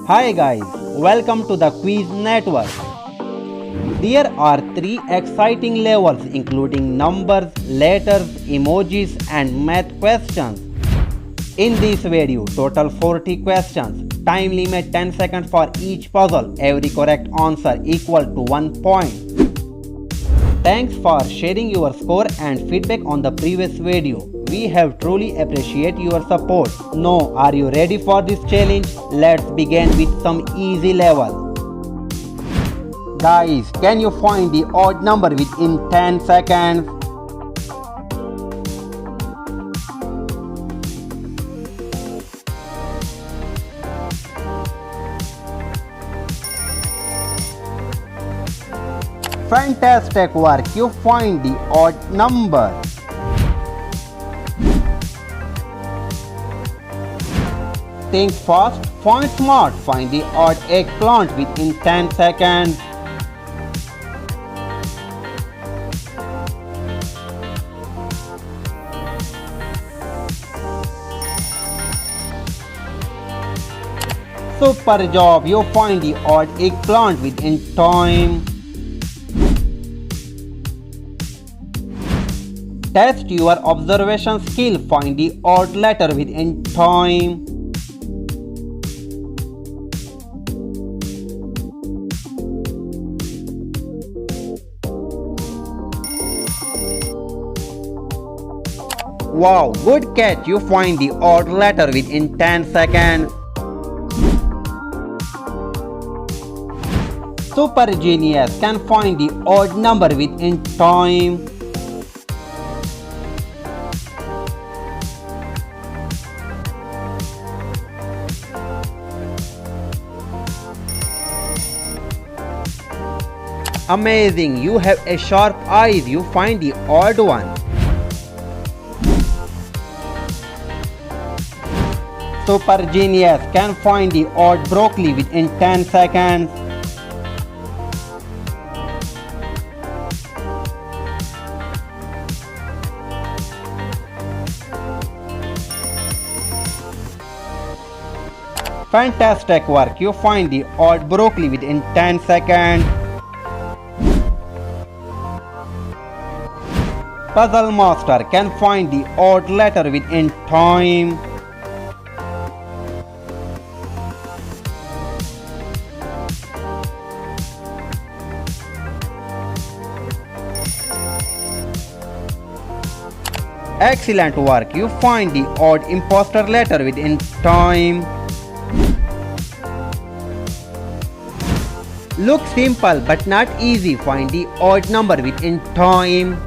Hi guys, welcome to the Quiz Network. There are 3 exciting levels including numbers, letters, emojis and math questions. In this video, total 40 questions. Time limit 10 seconds for each puzzle. Every correct answer equal to 1 point. Thanks for sharing your score and feedback on the previous video. We have truly appreciate your support. Now, are you ready for this challenge? Let's begin with some easy level. Guys, can you find the odd number within 10 seconds? Fantastic work, you find the odd number. Think fast, find smart, find the odd eggplant within 10 seconds. Super job, you find the odd eggplant within time. Test your observation skill, find the odd letter within time. Wow, good catch, you find the odd letter within 10 seconds. Super genius, can find the odd number within time. Amazing, you have a sharp eyes, you find the odd one. Super genius, can find the odd broccoli within 10 seconds. Fantastic work, you find the odd broccoli within 10 seconds. Puzzle master, can find the odd letter within time. Excellent work, you find the odd imposter letter within time. Looks simple but not easy, find the odd number within time.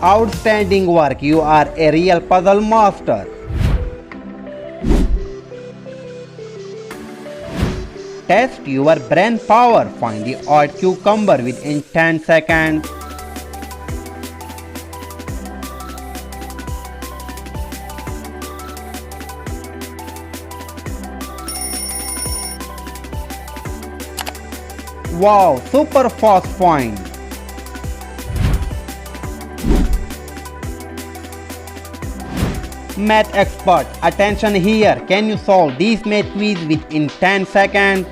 Outstanding work, you are a real puzzle master. Test your brain power, find the odd cucumber within 10 seconds. Wow, super fast find. Math expert, attention here. Can you solve this math quiz within 10 seconds?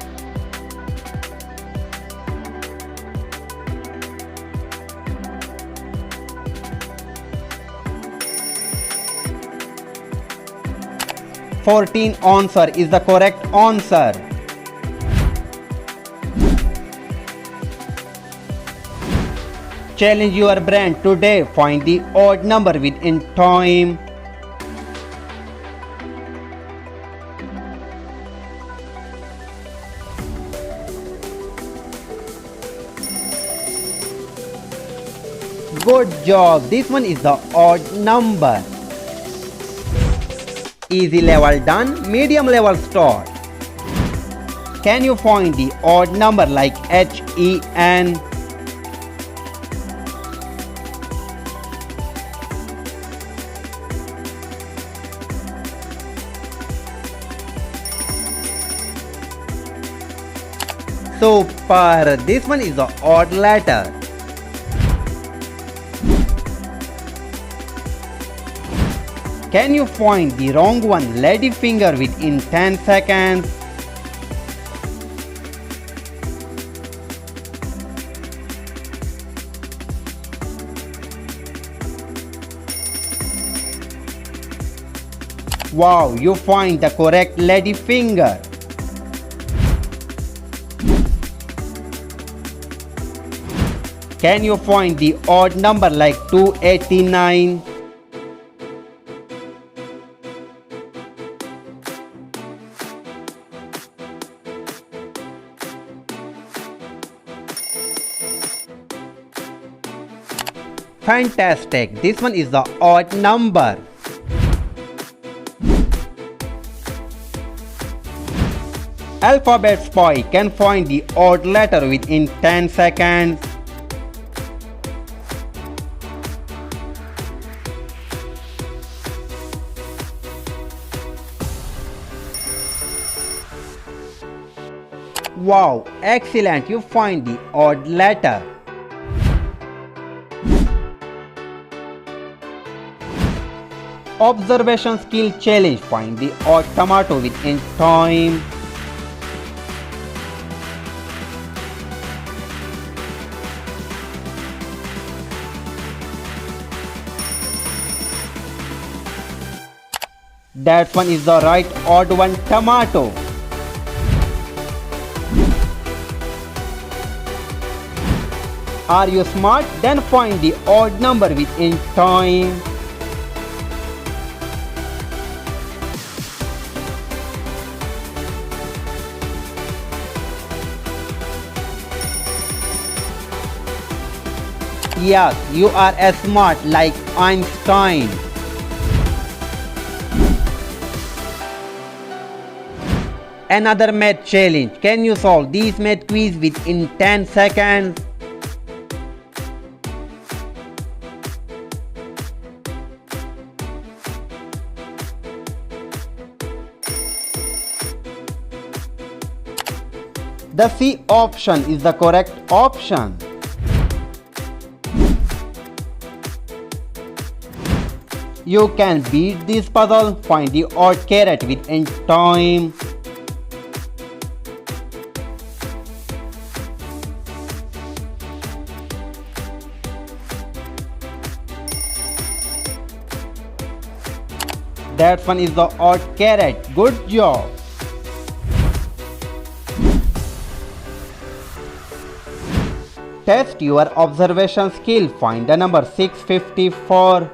"14 answer is the correct answer. Challenge your brain today, find the odd number within time. Good job, this one is the odd number. Easy level done, medium level start. Can you find the odd number like HEN? Super! This one is the odd letter. Can you find the wrong one lady finger within 10 seconds? Wow, you find the correct lady finger. Can you find the odd number like 289? Fantastic, this one is the odd number. Alphabet Spy can find the odd letter within 10 seconds. Wow, excellent, you find the odd letter. Observation skill challenge, find the odd tomato within time. That one is the right odd one, tomato. Are you smart? Then find the odd number within time. Yes, you are as smart like Einstein. Another math challenge. Can you solve these math quiz within 10 seconds? The C option is the correct option. You can beat this puzzle, find the odd carat within time. That one is the odd carat. Good job. Test your observation skill. Find the number 654.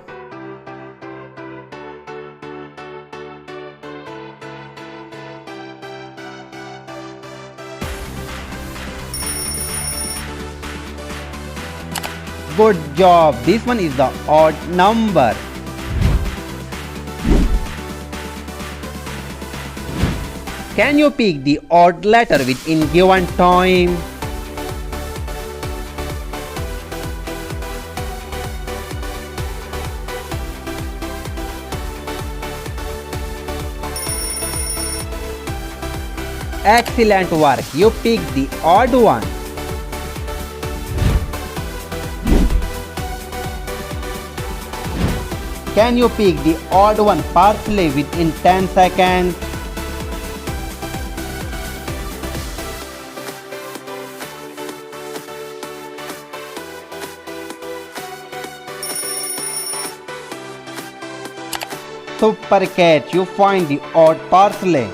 Good job. This one is the odd number. Can you pick the odd letter within given time? Excellent work. You picked the odd one. Can you pick the odd one parsley within 10 seconds? Super catch, you find the odd parsley.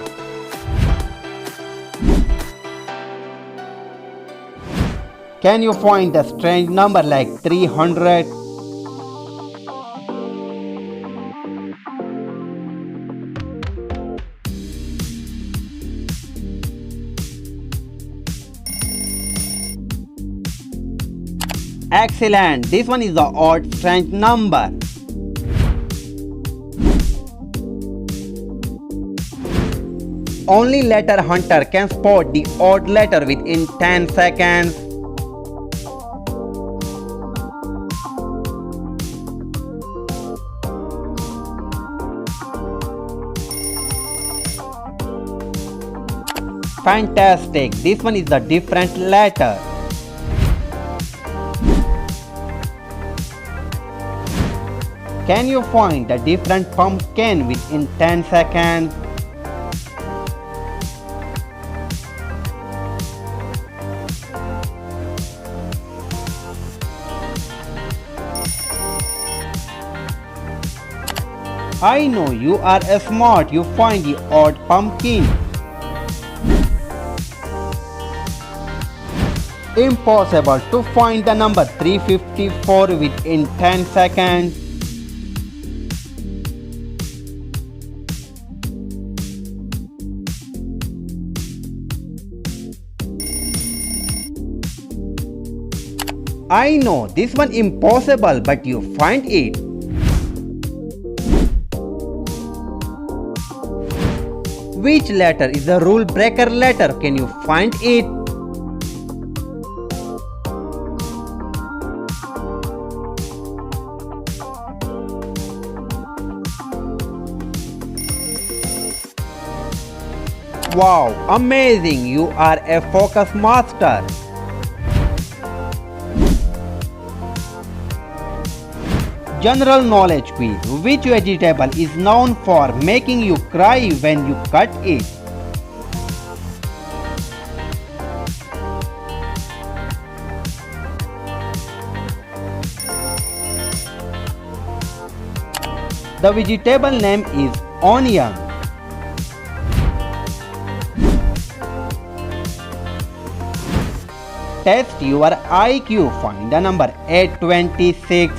Can you find the strange number like 300? Excellent, this one is the odd strange number. Only letter hunter can spot the odd letter within 10 seconds. Fantastic, this one is a different letter. Can you find the different pumpkin within 10 seconds? I know you are smart, you find the odd pumpkin. Impossible to find the number 354 within 10 seconds. I know this one impossible, but you find it. Which letter is the rule breaker letter? Can you find it? Wow, amazing! You are a focus master. General knowledge quiz. Which vegetable is known for making you cry when you cut it? The vegetable name is onion. Test your IQ. Find the number 826.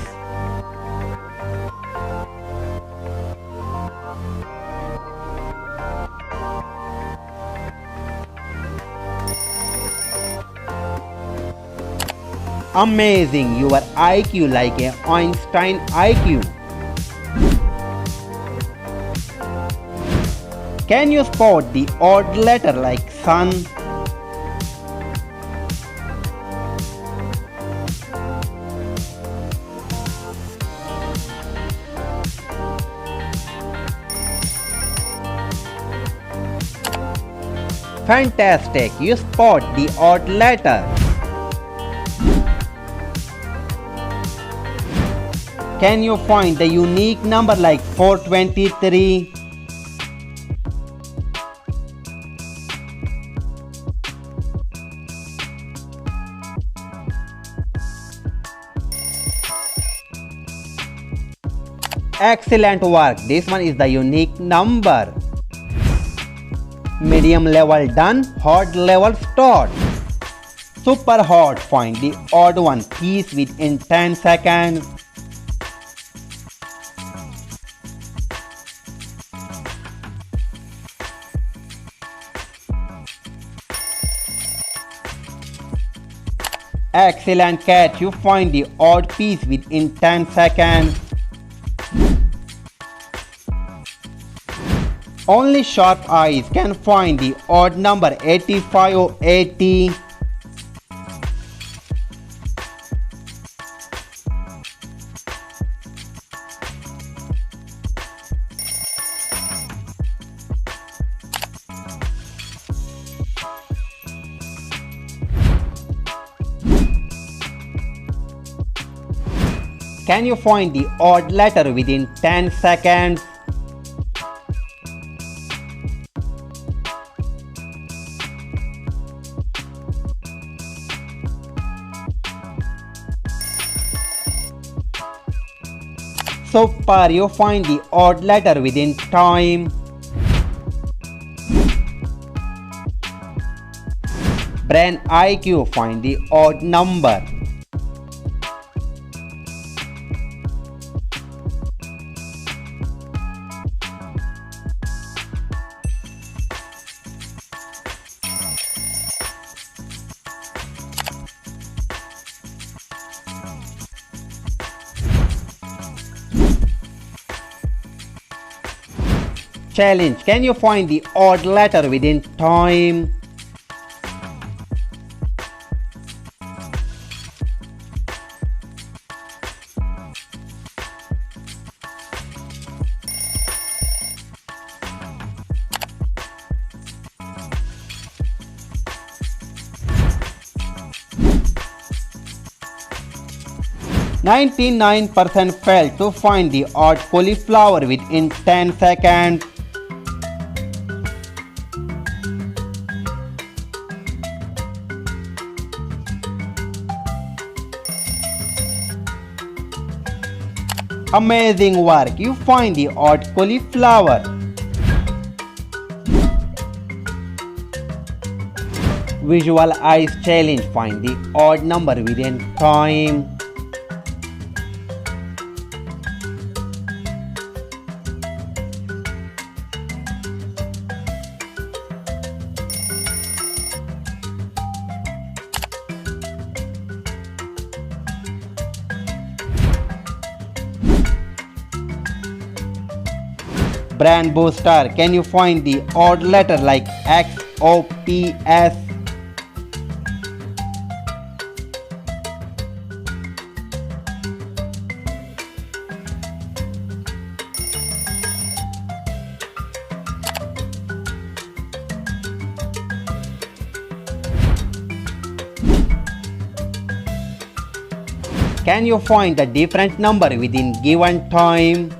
Amazing, your IQ like a Einstein IQ. Can you spot the odd letter like sun? Fantastic, you spot the odd letter. Can you find the unique number like 423? Excellent work, this one is the unique number. Medium level done, hot level start. Super hot, find the odd one piece within 10 seconds. Excellent catch, you find the odd piece within 10 seconds. Only sharp eyes can find the odd number 85 or 80. Can you find the odd letter within 10 seconds? Super, you find the odd letter within time. Brain IQ, find the odd number. Challenge, can you find the odd letter within time? 99% failed to find the odd cauliflower within 10 seconds. Amazing work, you find the odd cauliflower. Visual eyes challenge, find the odd number within time. Brand booster, can you find the odd letter like X, O, P, S? Can you find a different number within given time?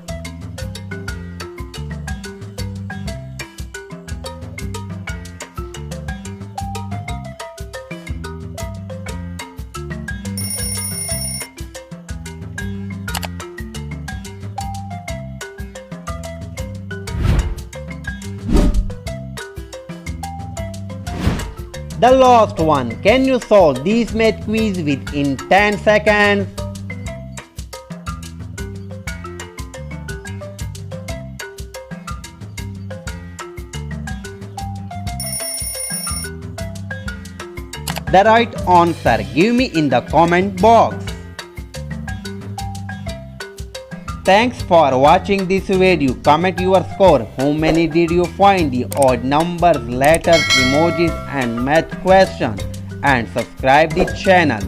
The last one, can you solve this math quiz within 10 seconds? The right answer give me in the comment box. Thanks for watching this video. Comment your score. How many did you find the odd numbers, letters, emojis and math questions? And subscribe the channel.